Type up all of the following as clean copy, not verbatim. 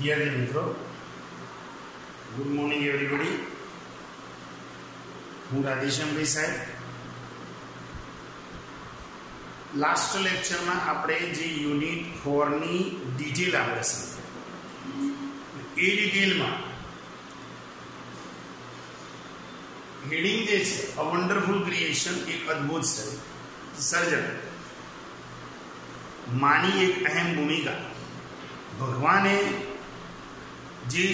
વિદ્યાર્થી મિત્રો, good morning everybody. હું રાધેશ્યામભાઈ સાહેબ. લાસ્ટ લેક્ચરમાં આપણે જે યુનિટ 4 ની ડિટેલ આપણે સમજી, એ ડિટેલમાં હેડિંગ જે છે અ વન્ડરફુલ ક્રિએશન, એક અદ્ભુત સર્જન, માની એક અહેમ ભૂમિકા, ભગવાને જે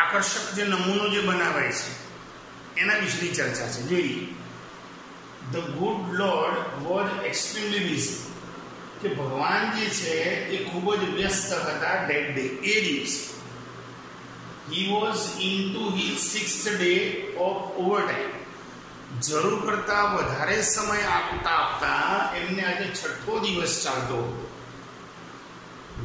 આકર્ષક જે નમૂનો જે બનાવાય છે એના વિશેની ચર્ચા છે. જોઈએ, the good lord was extremely busy, કે ભગવાન જે છે એ ખૂબ જ વ્યસ્ત હતા ડેટ ડે, એ દિવસે. He was into his 6th day of overtime, જરૂર કરતા વધારે સમય આપતા એમને આજે 6થો દિવસ ચાલતો હતો.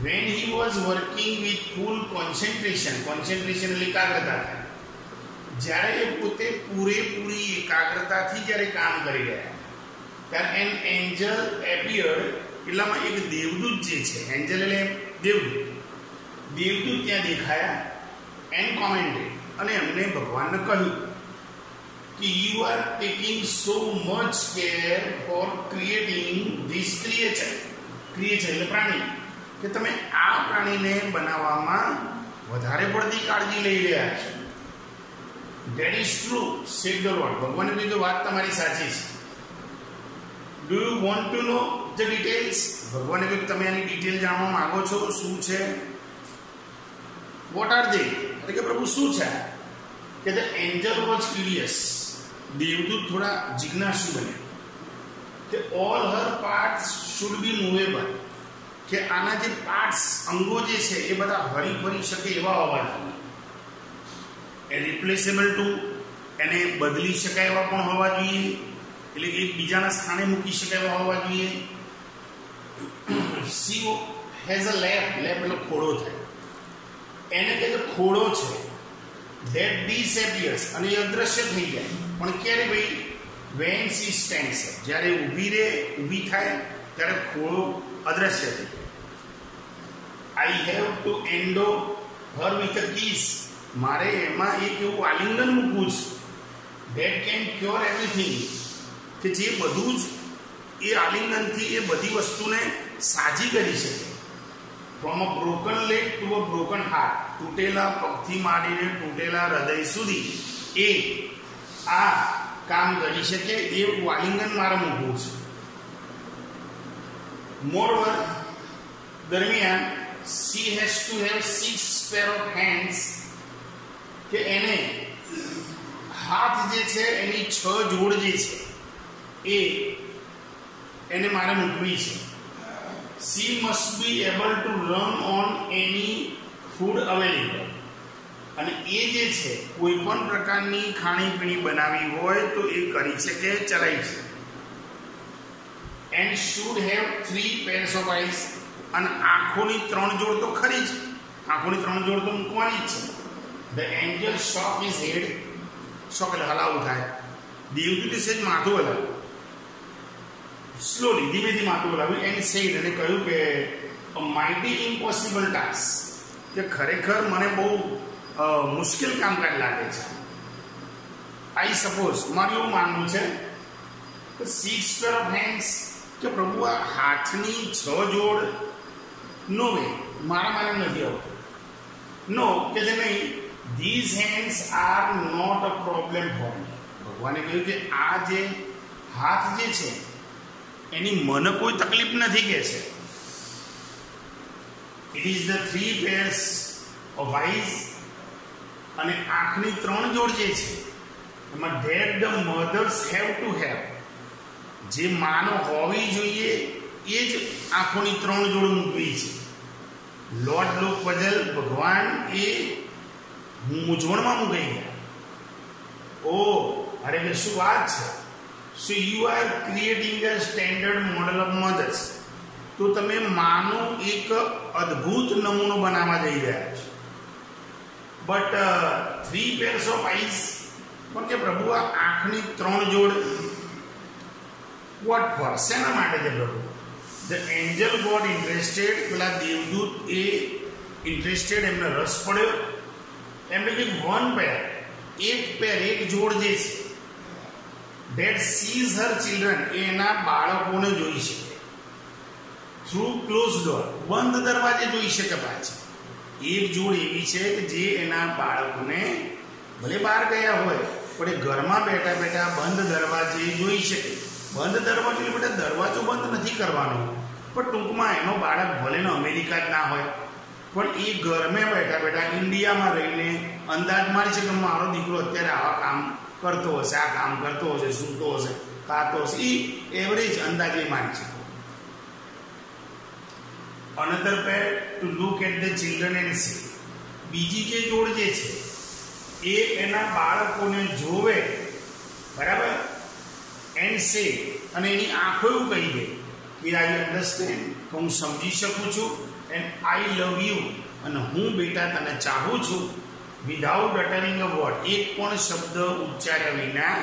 When he was working with full concentration એટલે એકાગ્રતા, જ્યારે એ પોતે પૂરેપૂરી એકાગ્રતાથી જ્યારે કામ કરી રહ્યા, ત્યારે an angel appeared, એટલામાં એક દેવદૂત જે છે, એન્જલ એટલે દેવદૂત ત્યાં દેખાયા, and commented, અને એમને ભગવાનને કહ્યું કે you are taking so much care for creating this creature એટલે પ્રાણી, કે તમે આ પ્રાણીને બનાવવામાં વધારે પડતી કાળજી લઈ રહ્યા છો. That is true, said the Lord. ભગવાને કીધું વાત તમારી સાચી છે. Do you want to know the details? ભગવાને કીધું તમે આની ડિટેલ જાણવા માંગો છો, શું છે? What are they? એટલે કે પ્રભુ શું છે? કે the angel was curious. દેવદૂત થોડા જિજ્ઞાસુ બન્યા કે all her parts should be movable, કે આના જે પાર્ટ્સ, અંગો જે છે એ બધા હરી ફરી શકે એવા હોવા જોઈએ. એ રિપ્લેસેબલ ટુ, એને બદલી શકાય એવા પણ હોવા જોઈએ, એટલે કે બીજાના સ્થાને મૂકી શકાય એવા હોવા જોઈએ. સી હેઝ અ લેપ એટલે ખોડો થાય, એને કે ખોડો છે. ધેટ ડિસએપિયર્સ, અને એ અદ્રશ્ય થઈ જાય. પણ ક્યારે ભાઈ? વેન સી સ્ટેન્ડ્સ, જ્યારે ઊભી થાય ત્યારે ખોડો અદ્રશ્ય થઈ જાય. I have to endow her with a kiss, મારે એમાં એક એવું આલિંગન મૂકવું છે that can cure everything, કે જે બધું જ એ આલિંગનથી એ બધી વસ્તુને સાજી કરી શકે. From a broken leg to a broken heart, તૂટેલા પગથી માંડીને તૂટેલા હૃદય સુધી એ આ કામ કરી શકે એવું આલિંગન મારે મૂકવું છે. Moreover, દરમિયાન she has to have 6 pair of hands, કે એને હાથ જે છે એની 6 જોડ જે છે એ એને મારે મૂકવી છે. she must be able to run on any food available, અને એ જે છે કોઈ પણ પ્રકારની ખાણીપીણી બનાવી હોય તો એ કરી શકે, ચલાવી શકે. and should have 3 pairs of eyes, અને આંખોની 3 જોડ તો ખરી જ, આંખોની 3 જોડ તો મૂકવાની જ છે. The angel shook his head, shock એટલે હલાવું થાય. દેવદૂતે સેજ માથું હલાવ્યું, સ્લોલી, ધીમેથી માથું હલાવ્યું, and said, અને કહ્યું કે a mighty impossible task, કે ખરેખર મને બહુ મુશ્કેલ કામકાજ લાગે છે. I suppose, મારું એવું માનવું છે કે 6 pair of hands, કે પ્રભુ આ હાથની 6 જોડ, નો વે, મારા માને નથી આવતું. નો, કે જે નહીં, these hands are not a problem for me. ભગવાને કહ્યું કે આ જે હાથ જે છે એની મને કોઈ તકલીફ નથી કે છે. It is the 3 pairs of eyes, અને આંખની 3 જોડ જે છે એમાં that the mothers have to have, જે માનો હોવી જોઈએ એ જ આંખોની 3 જોડ મૂકવી છે. લોર્ડ લોક પઝલ, ભગવાન એ મૂંઝવણમાં મૂકાઈ ગયા. ઓ અરે કે શું વાત છે! So you are creating a standard model of mothers, તો તમે માનો એક અદ્ભુત નમૂનો બનાવવા જઈ રહ્યા છો. બટ 3 pairs of eyes, પણ કે પ્રભુ આ આંખની 3 જોડ વોટ ફોર, શેના માટે છે પ્રભુ? The angel got interested, પેલા દેવદૂત એ ઇન્ટરેસ્ટેડ, એમને રસ પડ્યો, એમને કે વન પેર, એક જોડ જે છે that sees her children, એના બાળકોને જોઈ શકે through closed door, બંધ દરવાજે જોઈ શકે. પાછી એક જોડ એવી છે કે જે એના બાળકોને ભલે બહાર ગયા હોય પણ એ ઘરમાં બેઠા બેઠા બંધ દરવાજે જોઈ શકે. બંધ દરવાજો એટલે બેટા દરવાજો બંધ નથી કરવાનો, પણ ટૂંકમાં એનો બાળક ભલે ને અમેરિકા જ ના હોય પણ એ ઘરમાં બેઠા બેઠા ઇન્ડિયામાં રહીને અંદાજ મારી છે કે મારો દીકરો અત્યારે આવા કામ કરતો હશે, આ કામ કરતો હશે, સૂતો હશે, ખાતો હશે, એ એવરેજ અંદાજે મારી છે. Another pair to look at the children and see, બીજી જે જોડ જે છે એ એના બાળકોને જોવે, બરાબર, એન્ડ સે, અને એની આંખો એવું કહી દે કે આઈ અન્ડરસ્ટેન્ડ, કે હું સમજી શકું છું, એન્ડ આઈ લવ યુ, અને હું બેટા તને ચાહું છું, વિધાઉટ અટરિંગ અ વર્ડ, એક પણ શબ્દ ઉચ્ચાર્યા વિના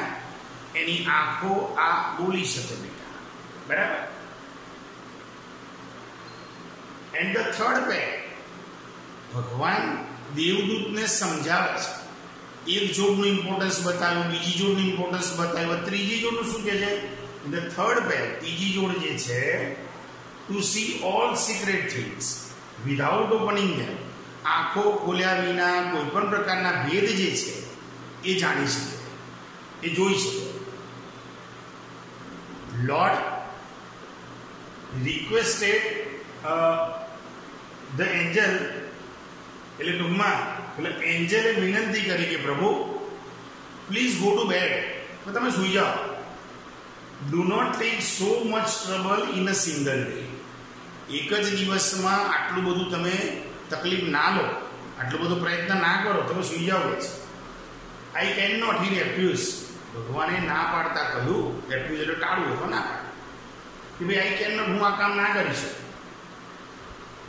એની આંખો આ બોલી શકે બેટા, બરાબર. એન્ડ ધ થર્ડ પેર, ભગવાન દેવદૂતને સમજાવે છે. એક જોડનું ઇમ્પોર્ટન્સ બતાવ્યું, બીજી જોડનું ઇમ્પોર્ટન્સ બતાવ્યું, ત્રીજી જોડનું શું કહે છે? ધ થર્ડ પેર, ત્રીજી જોડ જે છે, to see all secret things without opening them, આંખો ખોલ્યા વિના કોઈ પણ પ્રકારના ભેદ જે છે એ જાણી શકે, એ જોઈ શકે. લોર્ડ રિક્વેસ્ટેડ ધ એન્જલ, એટલે ટૂંકમાં એટલે એન્જલે વિનંતી કરી કે પ્રભુ પ્લીઝ ગો ટુ બેડ, તો તમે સૂઈ જાઓ. Do not take so much trouble in a single day, એક જ દિવસમાં આટલું બધું તમે તકલીફ ના લો, આટલો બધો પ્રયત્ન ના કરો, તમે સૂઈ જાઓ છે. આઈ કેન નોટ, હી રેફ્યુઝ, ભગવાને ના પાડતા કહ્યું, રેફ્યુઝ એટલે ટાળવું અથવા ના પાડવું, કે ભાઈ આઈ કેન નોટ, હું આ કામ ના કરી શકું.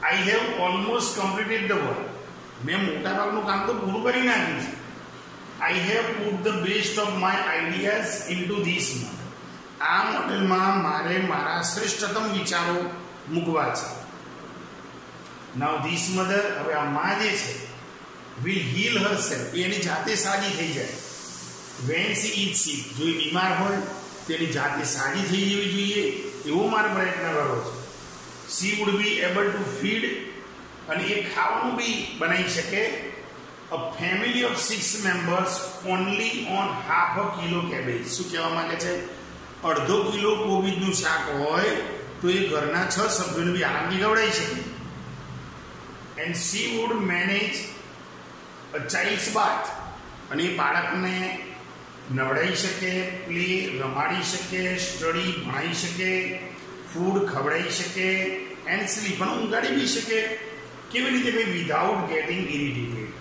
I have almost completed the work, મેં મોટાભાગનું કામ તો પૂરું કરી નાખ્યું છે. I have put the best of my ideas into this model, આ મોડેલમાં મારે મારા શ્રેષ્ઠતમ વિચારો મૂકવા છે. નાઉ ધીસ મધર, હવે આ માં જે છે, વિલ હીલ હરસેલ્ફ, એની જાતે સાજી થઈ જાય. વેન સી ઇઝ સિક, જો એ બીમાર હોય તેની જાતે સાજી થઈ જવી જોઈએ, એવો મારે પ્રયત્ન કરવો છે. She would be able to feed, અને એ ખાવાનું બી બનાવી શકે, a family of 6 members only on half a kilo cabbage. શું કહેવા માંગે છે? અડધો કિલો કોબીજનું શાક હોય તો એ ઘરના 6 સભ્યોને બી આરામથી ખવડાવી શકે. And she would manage a child's bath, અને એ બાળકને નવડાવી શકે, પ્લે રમાડી શકે, સ્ટડી ભણાવી શકે, ફૂડ ખવડાવી શકે, એન્ડ સ્લીપ, પણ ઊંઘાડી બી શકે. કેવી રીતે? ભાઈ વિધાઉટ ગેટિંગ ઇરિટેટેડ,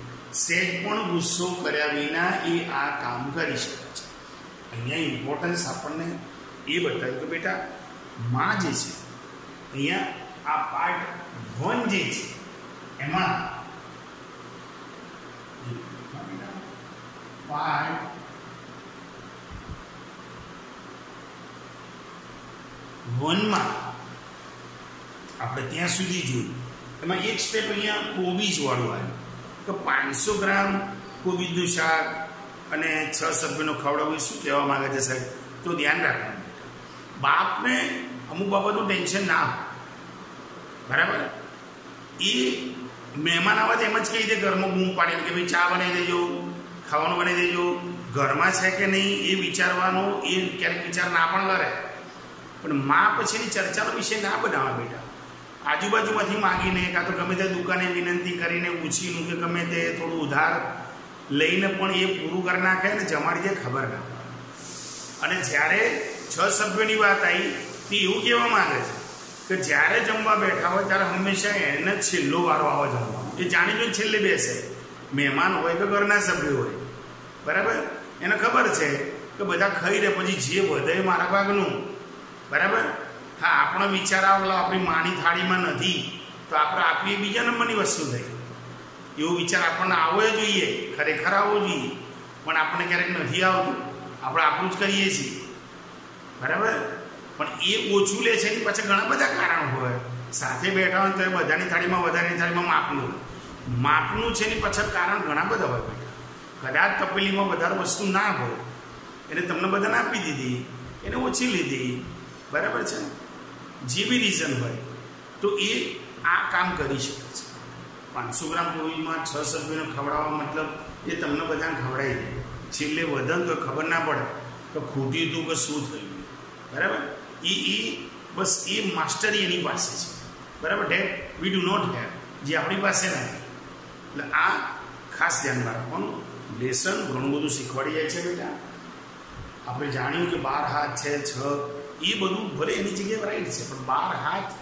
સહેજ પણ ગુસ્સો કર્યા વિના એ આ કામ કરી શકે છે. અહીંયા ઇમ્પોર્ટન્સ આપણને એ બતાવ્યું કે બેટા માં જે છે, અહીંયા આ પાર્ટ 1 જે છે એમાં પાર્ટ 1 માં આપણે ત્યાં સુધી જોયું. એમાં એક સ્ટેપ અહીંયા કોબીજ વાળું આવ્યું કે 500 ગ્રામ કોબીજનું શાક અને 6 સભ્યોનો ખવડાવવું. શું કહેવા માંગે છે સાહેબ? તો ધ્યાન રાખવાનું, બાપને અમુક બાબતનું ટેન્શન ના હોય, બરાબર. એ મહેમાન આવે તો એમ જ કહી દે, ઘરમાં બૂમ પાડીને કે ભાઈ ચા બનાવી દેજો, ખાવાનું બનાવી દેજો, ઘરમાં છે કે નહીં એ વિચારવાનો એ ક્યારેક વિચાર ના પણ કરે. પણ માં પછીની ચર્ચાનો વિષય ના બનાવે બેટા. આજુબાજુમાંથી માગીને કાં તો ગમે તે દુકાને વિનંતી કરીને ઉછીનું કે ગમે તે થોડું ઉધાર લઈને પણ એ પૂરું કરી નાખે ને જમાડી દે, ખબર ના પડે. અને જ્યારે 6 સભ્યોની વાત આવી તો એવું કહેવા માંગે છે કે જ્યારે જમવા બેઠા હોય ત્યારે હંમેશા એને છેલ્લો વારો આવે જમવાનો. એ જાણી જોઈને છેલ્લે બેસે, મહેમાન હોય કે ઘરના સભ્યો હોય, બરાબર. એને ખબર છે કે બધા ખાઈ રહે, પછી જે વધે મારા ભાગનું, બરાબર. હા, આપણો વિચાર આવેલો આપણી માની થાળીમાં નથી તો આપણે આપીએ બીજા નંબરની વસ્તુ થઈ, એવો વિચાર આપણને આવવો જોઈએ, ખરેખર આવવો જોઈએ, પણ આપણને ક્યારેક નથી આવતું, આપણે આપણું જ કરીએ છીએ, બરાબર. પણ એ ઓછું લે છે એની પાછળ ઘણા બધા કારણો હોય. સાથે બેઠા હોય તો બધાની થાળીમાં વધારેની થાળીમાં માપનું, માપનું છે એની પાછળ કારણ ઘણા બધા હોય બેટા. કદાચ તપેલીમાં વધારે વસ્તુ ના હોય એને તમને બધાને આપી દીધી, એને ઓછી લીધી, બરાબર છે, જે બી રીઝન હોય તો એ આ કામ કરી શકે છે. 500 ગ્રામ પૂરીમાં 6 સભ્યોને ખવડાવવા મતલબ એ તમને બધાને ખવડાવી દે, છેલ્લે વધન તો ખબર ના પડે તો ખૂટ્યું હતું કે શું થયું, બરાબર. એ બસ એ માસ્ટરી એની પાસે છે, બરાબર. That we do not have, જે આપણી પાસે નથી. એટલે આ ખાસ ધ્યાનમાં રાખવાનું. લેસન ઘણું બધું શીખવાડી જાય છે બેટા. આપણે જાણ્યું કે 12 હાથ છે, 6, એ બધું ભલે એની જગ્યાએ રાઈટ છે, પણ 12 હાથ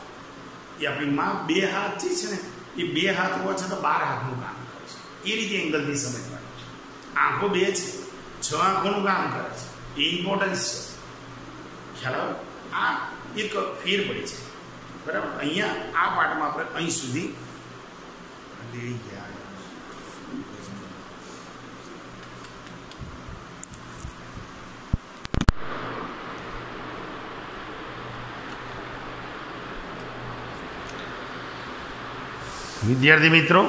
એ આપણી માં 2 હાથ જે છે ને એ 2 હાથ હોવા છતાં 12 હાથનું કામ કરે છે. એ રીતે એંગલથી સમજવાનું છે. આંખો 2 છે, 6 આંખોનું કામ કરે છે, એ ઇમ્પોર્ટન્સ છે. ખ્યાલ આવે? આ એક ફેર પડી છે, બરાબર. અહીંયા આ પાઠમાં આપણે અહીં સુધી લઈ ગયા. વિદ્યાર્થી મિત્રો,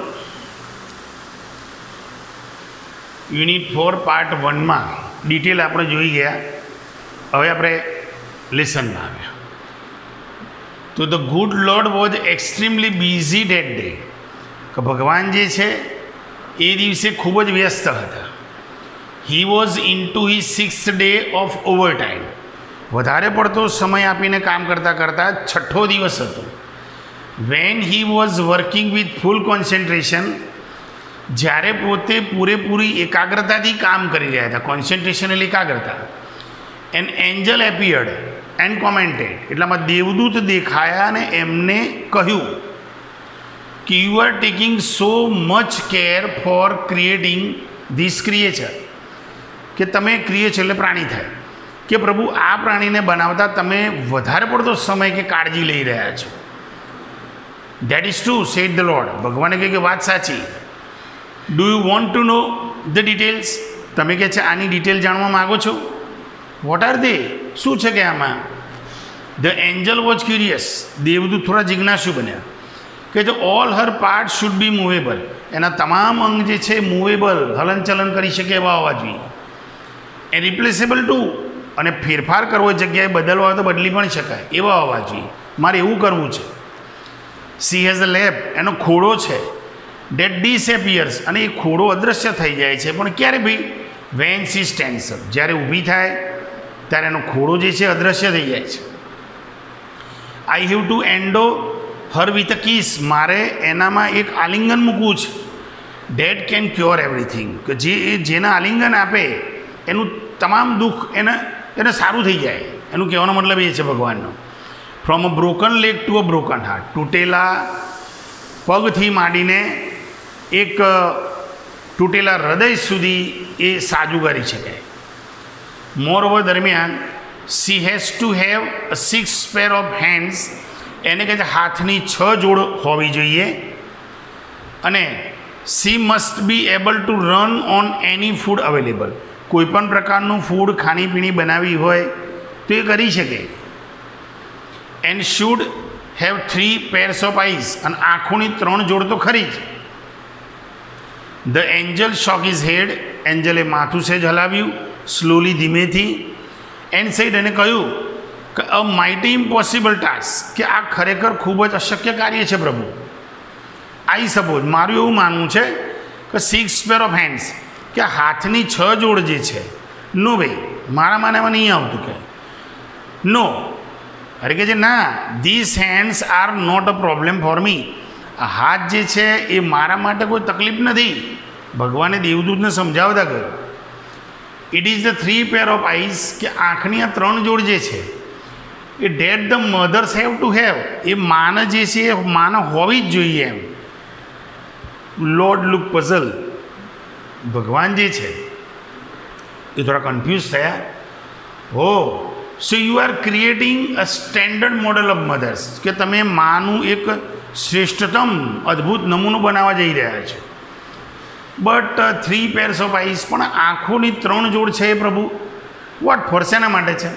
યુનિટ 4 પાર્ટ 1માં ડિટેલ આપણે જોઈ ગયા. હવે આપણે લેસનમાં આવ્યા. તો the good lord was extremely busy date day, કે ભગવાન જે છે એ દિવસે ખૂબ જ વ્યસ્ત હતા. He was in to he 6th day of over time, વધારે પડતો સમય આપીને કામ કરતાં કરતાં 6થો દિવસ હતો. When he was working with full concentration, જ્યારે પોતે પૂરેપૂરી એકાગ્રતાથી કામ કરી રહ્યા હતા. કોન્સન્ટ્રેશન એટલે એકાગ્રતા. એન એન્જલ એપિયર્ડ એન્ડ કોમેન્ટેડ, એટલામાં દેવદૂત દેખાયા અને એમને કહ્યું કે you are taking so much care for creating this creature, કે તમે ક્રિએચર એટલે પ્રાણી થાય, કે પ્રભુ આ પ્રાણીને બનાવતા તમે વધારે પડતો સમય કે કાળજી લઈ રહ્યા છો. That is true said the lord, ભગવાને કહે કે વાત સાચી. Do you want to know the details, તમે કહે છે આની ડિટેલ જાણવા માગો છો? વોટ આર દે, શું છે કે આમાં? ધ એન્જલ વોઝ ક્યુરિયસ, દેવદૂત થોડા જિજ્ઞાસુ બન્યા કે જો all her part should be movable, એના તમામ અંગ જે છે મૂવેબલ, હલનચલન કરી શકે એવા હોવા જોઈએ. એ રિપ્લેસેબલ ટુ, અને ફેરફાર કરવો જગ્યાએ બદલવા હોય તો બદલી પણ શકાય એવા હોવા જોઈએ. મારે એવું કરવું છે. સી હેઝ અ લેબ, એનો ખોડો છે. ડેટ ડિસએપિયર્સ, અને એ ખોડો અદૃશ્ય થઈ જાય છે. પણ ક્યારે ભાઈ? વેન સી સ્ટેન્ડ્સ અપ, જ્યારે ઊભી થાય ત્યારે એનો ખોડો જે છે અદૃશ્ય થઈ જાય છે. I have to endo her with a kiss, મારે એનામાં એક આલિંગન મૂકવું છે. ડેટ કેન ક્યોર એવરીથિંગ, કે જેના આલિંગન આપે એનું તમામ દુઃખ એને સારું થઈ જાય. એનું કહેવાનો મતલબ એ છે ભગવાનનો. From a broken leg to a broken heart, તૂટેલા પગથી માંડીને એક તૂટેલા હૃદય સુધી એ સાજું કરી શકાય. મોર ઓવર દરમિયાન she has to have 6 pair of hands, એને કહે છે હાથની 6 જોડ હોવી જોઈએ. અને C must be able two run on any food available, કોઈ પણ પ્રકારનું ફૂડ ખાણીપીણી બનાવી હોય તો એ કરી શકે. And should have 3 pairs of eyes, અને આંખોની 3 જોડ તો ખરી જ. ધ એન્જલ શોક ઇઝ હેડ, એન્જલે માથું સેજ હલાવ્યું સ્લોલી, ધીમેથી. એન્ડ સેડ, એને કહ્યું કે અ માઇટી ઇમ્પોસિબલ ટાસ્ક, કે આ ખરેખર ખૂબ જ અશક્ય કાર્ય છે પ્રભુ. આઈ સપોઝ, મારું એવું માનવું છે કે 6 પેર ઓફ હેન્ડ્સ, કે હાથની 6 જોડ જે છે, નો ભાઈ મારા માનેમાં નહીં આવતું કે નો. અરે કે છે ના, this hands are not a problem for me, આ હાથ જે છે એ મારા માટે કોઈ તકલીફ નથી. ભગવાને દેવદૂતને સમજાવતા કહ્યું it is the 3 pair of eyes, કે આંખની આ 3 જોડ જે છે એ that the mothers have to have, એ માને જે છે એ માને હોવી જ જોઈએ એમ. લોર્ડ લુક પઝલ, ભગવાન જે છે એ થોડા કન્ફ્યુઝ થયા. હો, so you are creating a standard model of mothers, કે તમે માનું એક શ્રેષ્ઠતમ અદ્ભુત નમૂનો બનાવવા જઈ રહ્યા છો. બટ 3 pairs ઓફ આઈઝ, પણ આંખોની 3 જોડ છે એ પ્રભુ વોટ ફોર, શેના માટે છે?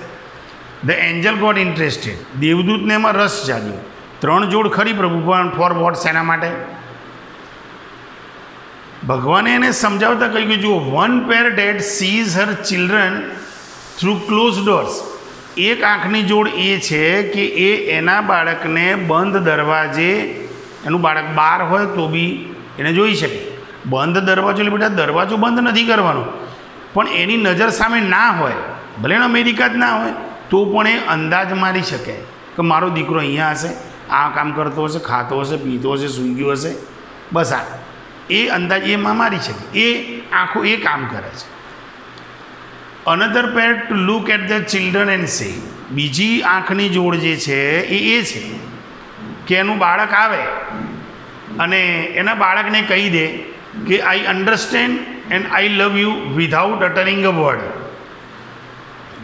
ધ એન્જલ ગોટ ઇન્ટરેસ્ટેડ, દેવદૂતને એમાં રસ જાગ્યો. 3 જોડ ખરી પ્રભુ, પણ ફોર વોટ, શેના માટે? ભગવાને એને સમજાવતા કહ્યું કે જુઓ, વન પેરેન્ટ સીઝ હર ચિલ્ડ્રન થ્રુ ક્લોઝ ડોર્સ. એક આંખની જોડ એ છે કે એ એના બાળકને બંધ દરવાજે, એનું બાળક બહાર હોય તો બી એને જોઈ શકે. બંધ દરવાજો એટલે બેટા દરવાજો બંધ નથી કરવાનો, પણ એની નજર સામે ના હોય, ભલે એનો અમેરિકા જ ના હોય તો પણ એ અંદાજ મારી શકે કે મારો દીકરો અહીંયા હશે, આ કામ કરતો હશે, ખાતો હશે, પીતો હશે, સૂઈ ગયો હશે. બસ આ એ અંદાજ એમાં મારી શકે. એ આંખો એ કામ કરે છે. Another pair to look at the children and say. બીજી આંખની જોડ જે છે એ છે કે એનું બાળક આવે અને એના બાળકને કહી દે કે I understand and I love you without uttering a word.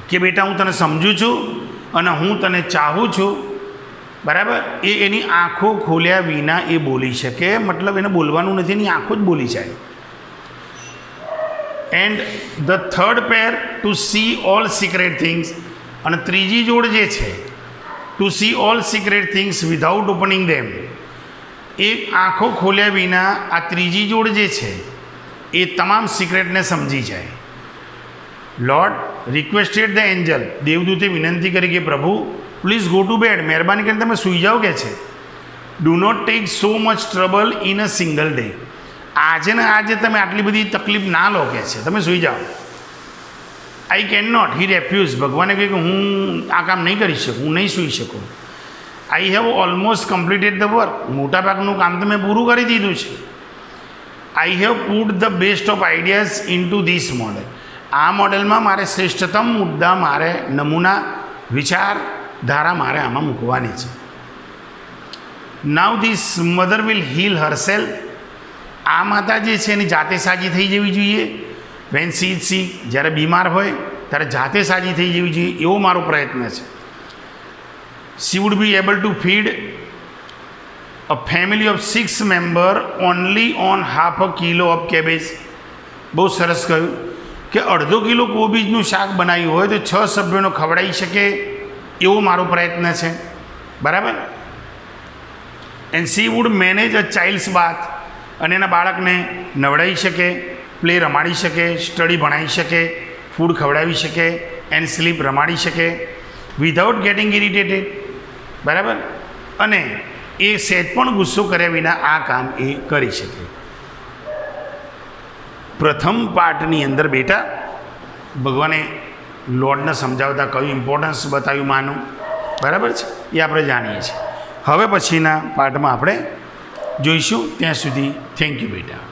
કે બેટા હું તને સમજું છું અને હું તને ચાહું છું. બરાબર? એ એની આંખો ખોલ્યા વિના એ બોલી શકે. મતલબ એને બોલવાનું નથી, એની આંખો જ બોલી જાય. And the third pair to see all secret things. અને ત્રીજી જોડ જે છે to see all secret things without opening them. એ આંખો ખોલ્યા વિના આ ત્રીજી જોડ જે છે એ તમામ સિક્રેટને સમજી જાય. Lord requested the angel. દેવદૂતે વિનંતી કરી કે પ્રભુ પ્લીઝ ગો ટુ બેડ. મહેરબાની કરીને તમે સૂઈ જાઓ કે છે. Do not take so much trouble in a single day. આજે ને આજે તમે આટલી બધી તકલીફ ના લો કે છે, તમે સૂઈ જાઓ. I can not. He refuse. ભગવાને કહ્યું કે હું આ કામ નહીં કરી શકું, હું નહીં સૂઈ શકું. I have almost completed the work. મોટાભાગનું કામ તો મેં પૂરું કરી દીધું છે. I have put the best of ideas in two this model. આ મોડેલમાં મારે શ્રેષ્ઠતમ મુદ્દા, મારે નમૂના વિચાર ધારા મારે આમાં મૂકવાની છે. Now this mother will heal herself. આ માતા જે છે એની જાતે સાજી થઈ જવી જોઈએ. વેન સી ઇઝ સિક. જ્યારે બીમાર હોય ત્યારે જાતે સાજી થઈ જવી જોઈએ, એવો મારો પ્રયત્ન છે. She would be able to feed a family of 6 member only on half a kilo of cabbage. બહુ સરસ કહ્યું કે અડધો કિલો કોબીજનું શાક બનાવ્યું હોય તો 6 સભ્યોનો ખવડાવી શકે, એવો મારો પ્રયત્ન છે. બરાબર? And she would manage a child's bath. અને એના બાળકને નવડાવી શકે, પ્લે રમાડી શકે, સ્ટડી ભણાવી શકે, ફૂડ ખવડાવી શકે, એન્ડ સ્લીપ રમાડી શકે વિધાઉટ ગેટિંગ ઇરિટેટેડ. બરાબર? અને એ સહેજ પણ ગુસ્સો કર્યા વિના આ કામ એ કરી શકે. પ્રથમ પાર્ટની અંદર બેટા ભગવાને લોર્ડને સમજાવતા કયું ઇમ્પોર્ટન્સ બતાવ્યું માનું. બરાબર છે? એ આપણે જાણીએ છીએ. હવે પછીના પાર્ટમાં આપણે જોઈશું. ત્યાં સુધી થેન્ક યુ બેટા.